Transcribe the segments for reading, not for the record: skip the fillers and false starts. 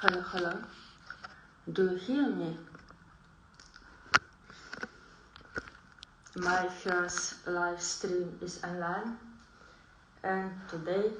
Hello, hello. Do you hear me? My first live stream is online, and today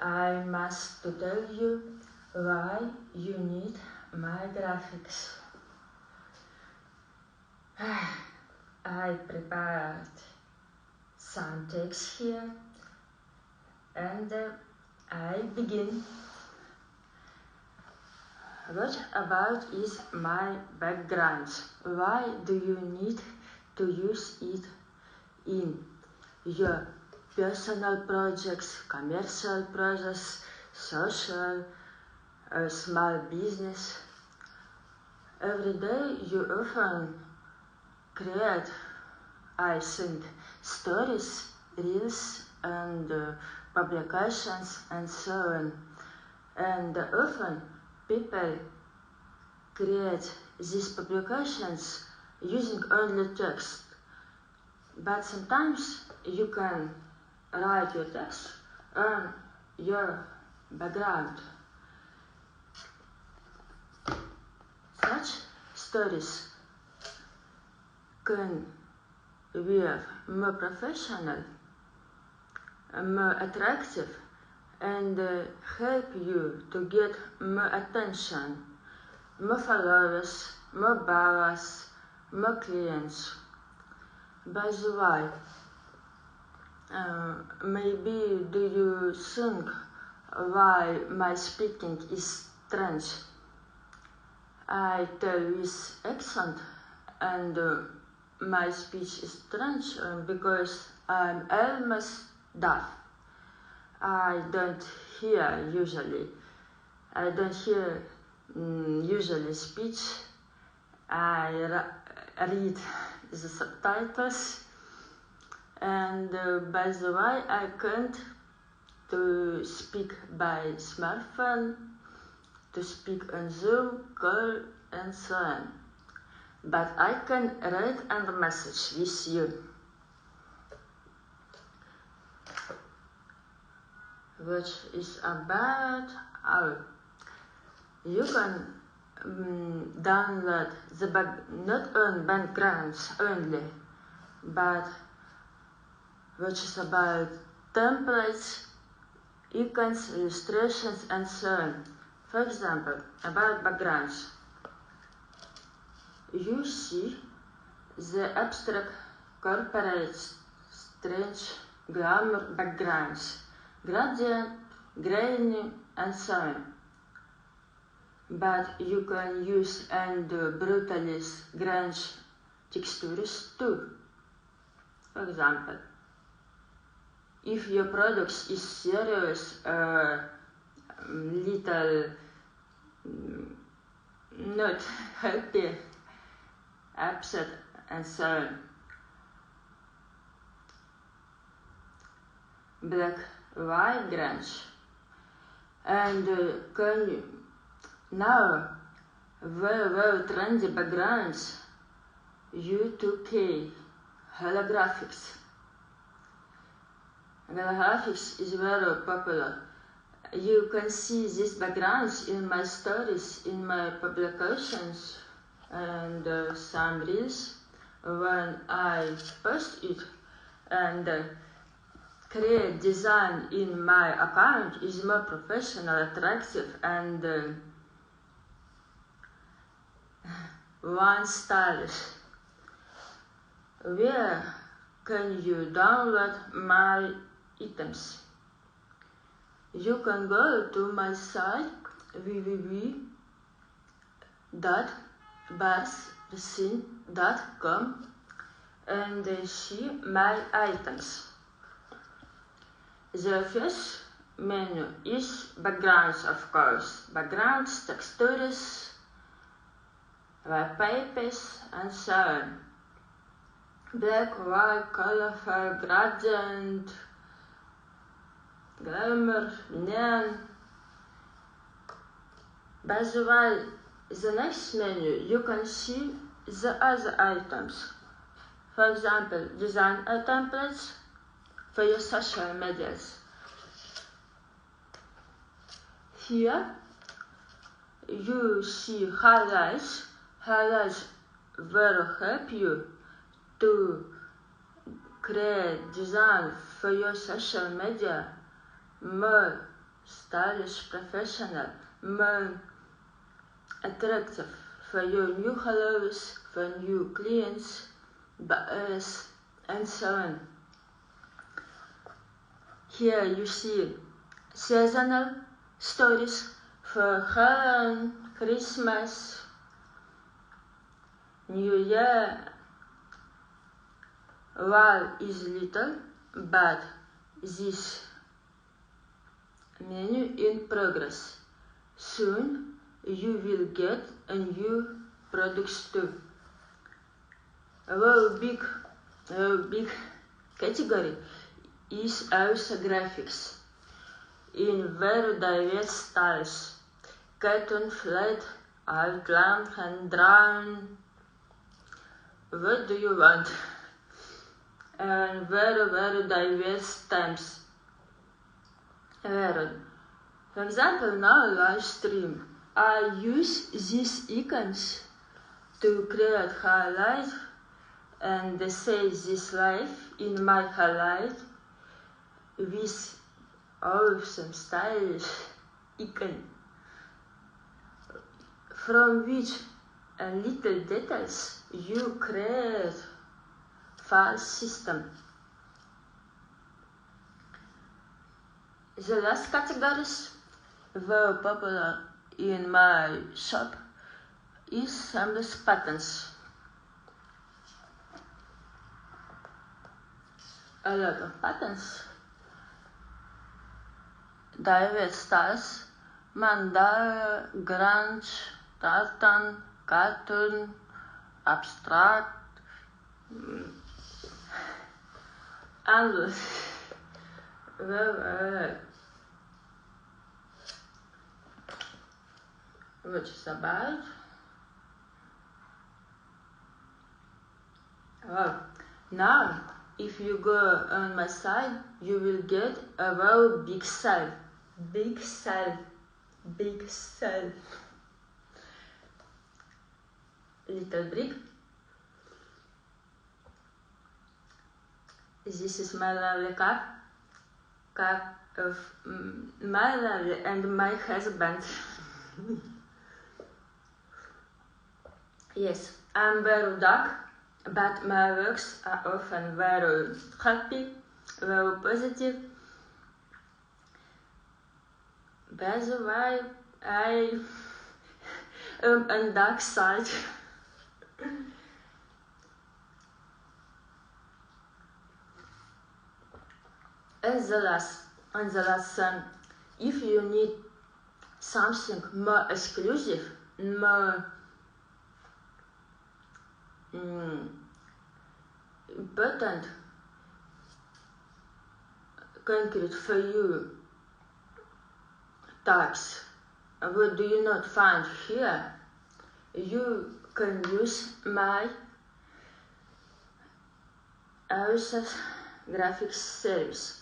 I must to tell you why you need my graphics. I prepared some text here, and I begin. What about is my background? Why do you need to use it in your personal projects, commercial projects, social, small business? Every day you often create, I think, stories, reels, and publications, and so on. And often people create these publications using only text, but sometimes you can write your text on your background. Such stories can be more professional, more attractive, and help you to get more attention, more followers, more buyers, more clients. By the way, maybe do you think why my speaking is strange? I tell with accent, and my speech is strange because I'm almost deaf. I don't hear usually. I don't hear usually speech. I read the subtitles, and by the way, I can't to speak by smartphone, to speak on Zoom, call, and so on. But I can read and message with you. Which is about you can download the not on backgrounds only, but which is about templates, icons, illustrations, and so on. For example, about backgrounds, you see the abstract, corporate, strange, glamour backgrounds, gradient, grainy, and so on. But you can use and brutalist grunge textures too. For example, if your product is serious, little not happy, upset, and so on. Black, white grunge, and can you now very trendy backgrounds, U2K, holographics. Holographics is very popular. You can see these backgrounds in my stories, in my publications, and some reels when I post it, and create design in my account is more professional, attractive, and one stylish. Where can you download my items? You can go to my site www.barsresin.com and see my items. The first menu is backgrounds, of course. Backgrounds, textures, web papers, and so on. Black, white, colorful, gradient, glamour, neon. By the way, the next menu you can see the other items. For example, design templates for your social medias. Here you see highlights. Highlights will help you to create design for your social media more stylish, professional, more attractive for your new followers, for new clients, buyers, and so on. Here you see seasonal stories for Halloween, Christmas, New Year. While is little, but this menu in progress. Soon you will get a new products too. Our big category is also graphics in very diverse styles: cartoon, flat, outline, hand drawn. What do you want? And very diverse times. For example, now live stream. I use these icons to create highlight and say this live in my highlight with awesome stylish icon from which little details you create file system. The last categories very popular in my shop is seamless patterns. A lot of patterns, diverse styles, mandala, grunge, tartan, cartoon, abstract, endless. Which is about now if you go on my site you will get a very big sale little brick. This is my lovely cup of my lovely and my husband. Yes, I'm very dark, but my works are often very happy, very positive. By the way, I am on dark side. And the last one, if you need something more exclusive, more important, concrete for you types, what do you not find here? You can use my Authors graphics service.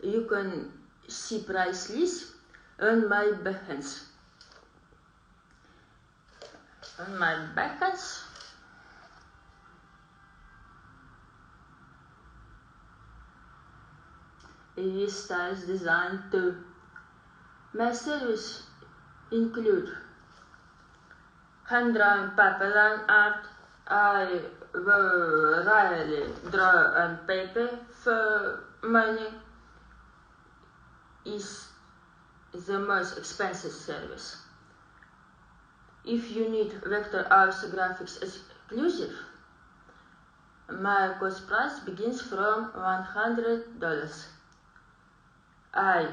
You can see price list on my Behance. On my Behance, this styles design too. My service include hand-drawn paper line art. I will rarely draw on paper for money. Is the most expensive service. If you need vector author graphics exclusive, my cost price begins from $100. I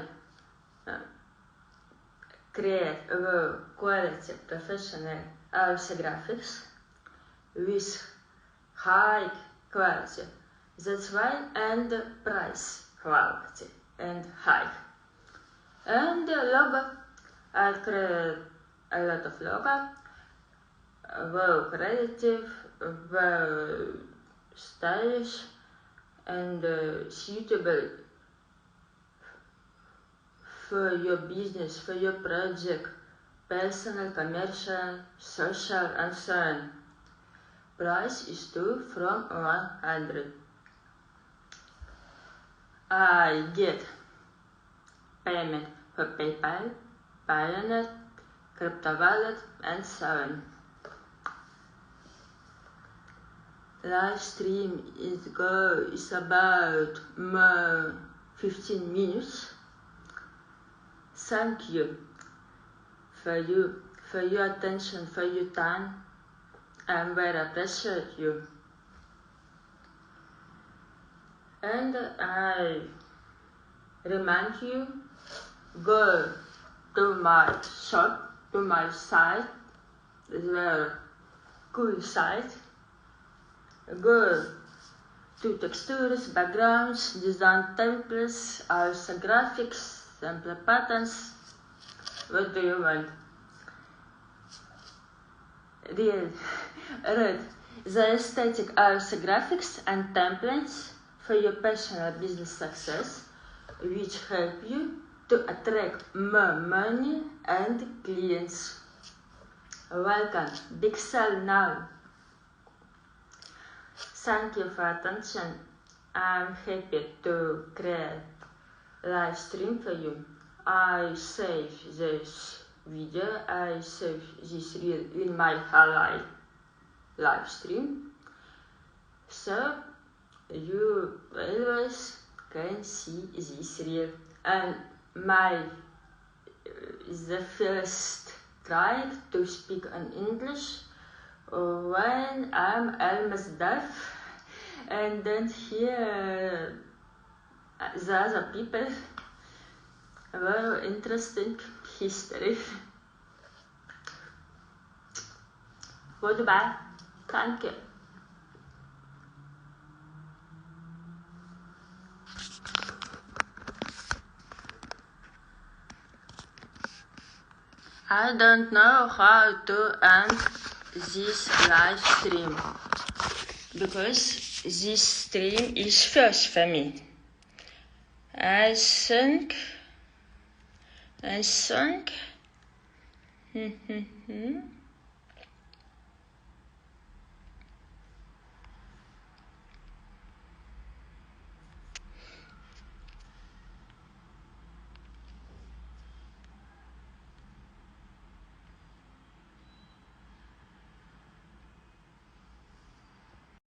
create a quality professional author graphics with high quality. That's why, and price quality and high. And the logo, I create a lot of logo, very creative, very stylish, and suitable for your business, for your project, personal, commercial, social, and so on. Price is 2 from 100. I get payment for PayPal, Payoneer, crypto wallet, and so on. Live stream is about 15 minutes. Thank you for your attention, for your time. I very appreciate you. And I remind you, go to my shop, to my site. It's a very cool site. Go to textures, backgrounds, design templates, also graphics, sample patterns. What do you want? Read the aesthetic also graphics and templates for your personal business success, which help you to attract more money and clients. Welcome, big sale now. Thank you for attention. I'm happy to create live stream for you. I save this video, I save this reel in my highlight live stream, so you always can see this reel. And the first try to speak in English when I'm almost deaf and don't hear the other people. Very interesting history. Goodbye. Thank you. I don't know how to end this live stream because this stream is first for me. I think